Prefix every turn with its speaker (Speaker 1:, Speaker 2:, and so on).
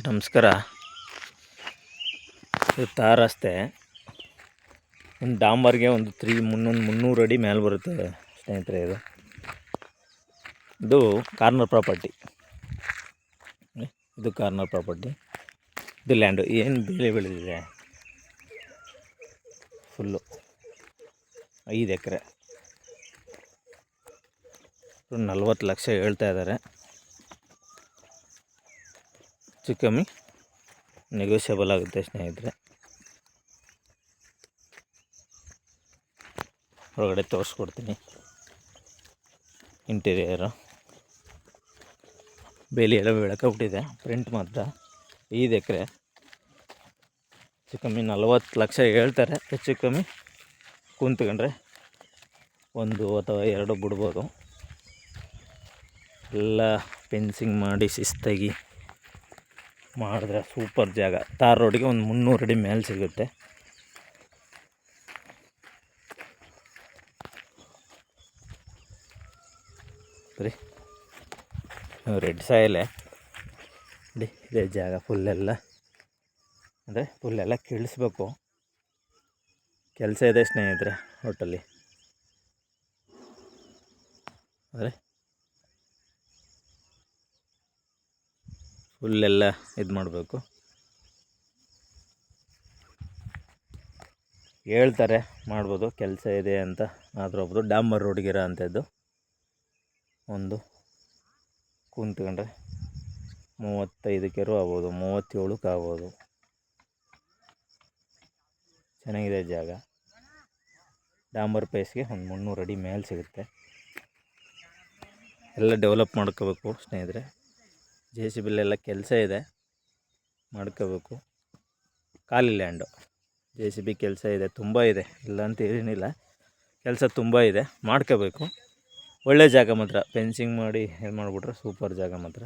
Speaker 1: ನಮಸ್ಕಾರ. ಇದು ತಾರ್ ರಸ್ತೆ. ಒಂದು ಡಾಂಬರ್ಗೆ ಒಂದು 300 ಅಡಿ ಮೇಲೆ ಬರುತ್ತೆ ಸ್ನೇಹಿತರೆ. ಇದು ಕಾರ್ನರ್ ಪ್ರಾಪರ್ಟಿ. ಇದು ಕಾರ್ನರ್ ಪ್ರಾಪರ್ಟಿ. ಇದು ಲ್ಯಾಂಡು ಏನು ಬೆಳೆ ಬೆಳೆದಿದೆ, ಫುಲ್ಲು 5 ಎಕರೆ 40 ಲಕ್ಷ ಹೇಳ್ತಾ ಇದ್ದಾರೆ. ಹೆಚ್ಚು ಕಮ್ಮಿ ನೆಗೋಷಿಯಬಲ್ ಆಗುತ್ತೆ ಸ್ನೇಹಿತರೆ. ಹೊರಗಡೆ ತೋರಿಸ್ಕೊಡ್ತೀನಿ. ಇಂಟೀರಿಯರು ಬೇಲಿ ಎಲ್ಲ ಬೆಳಕಬಿಟ್ಟಿದೆ. ಪ್ರಿಂಟ್ ಮಾತ್ರ 5 ಎಕರೆ ಹೆಚ್ಚು ಕಮ್ಮಿ 40 ಲಕ್ಷ ಹೇಳ್ತಾರೆ. ಹೆಚ್ಚು ಕಮ್ಮಿ ಕೂತ್ಕೊಂಡ್ರೆ 1 ಅಥವಾ 2 ಬಿಡ್ಬೋದು. ಎಲ್ಲ ಫೆನ್ಸಿಂಗ್ ಮಾಡಿ ಶಿಸ್ತಾಗಿ ಮಾಡಿದ್ರೆ ಸೂಪರ್ ಜಾಗ. ತಾರ್ ರೋಡಿಗೆ ಒಂದು 300 ಅಡಿ ಮೇಲೆ ಸಿಗುತ್ತೆ. ಸರಿ, ರೆಡ್ ಸಾಯಲೆ ನೋಡಿ. ಇದೇ ಜಾಗ ಫುಲ್ಲೆಲ್ಲ ಅಂದರೆ ಫುಲ್ಲೆಲ್ಲ ಕೀಳಿಸ್ಬೇಕು. ಕೆಲಸ ಇದೆ ಸ್ನೇಹಿತರೆ ಒಟ್ಟಲ್ಲಿ. ಅಂದರೆ ಫುಲ್ಲೆಲ್ಲ ಇದು ಮಾಡಬೇಕು. ಹೇಳ್ತಾರೆ ಮಾಡ್ಬೋದು, ಕೆಲಸ ಇದೆ ಅಂತ. ಆದರೂ ಒಬ್ಬರು ಡಾಂಬರ್ ರೋಡ್ಗಿರೋ ಅಂಥದ್ದು ಒಂದು ಕೂತ್ಕೊಂಡ್ರೆ 35ಕ್ಕೆ ಆಗ್ಬೋದು, 37ಕ್ಕೆ ಆಗ್ಬೋದು. ಚೆನ್ನಾಗಿದೆ ಜಾಗ. ಡಾಂಬರ್ ಪೇಸ್ಗೆ ಒಂದು 300 ಅಡಿ ಮೇಲೆ ಸಿಗುತ್ತೆ. ಎಲ್ಲ ಡೆವಲಪ್ ಮಾಡ್ಕೋಬೇಕು ಸ್ನೇಹಿತರೆ. JCB ಎಲ್ಲ ಕೆಲಸ ಇದೆ, ಮಾಡ್ಕೋಬೇಕು. ಖಾಲಿ ಲ್ಯಾಂಡು. JCB ಕೆಲಸ ಇದೆ, ತುಂಬ ಇದೆ, ಇಲ್ಲ ಅಂತ ಏನಿಲ್ಲ. ಕೆಲಸ ತುಂಬ ಇದೆ, ಮಾಡ್ಕೋಬೇಕು. ಒಳ್ಳೆ ಜಾಗ ಮಾತ್ರ. ಫೆನ್ಸಿಂಗ್ ಮಾಡಿ ಇದು ಮಾಡಿಬಿಟ್ರೆ ಸೂಪರ್ ಜಾಗ ಮಾತ್ರ.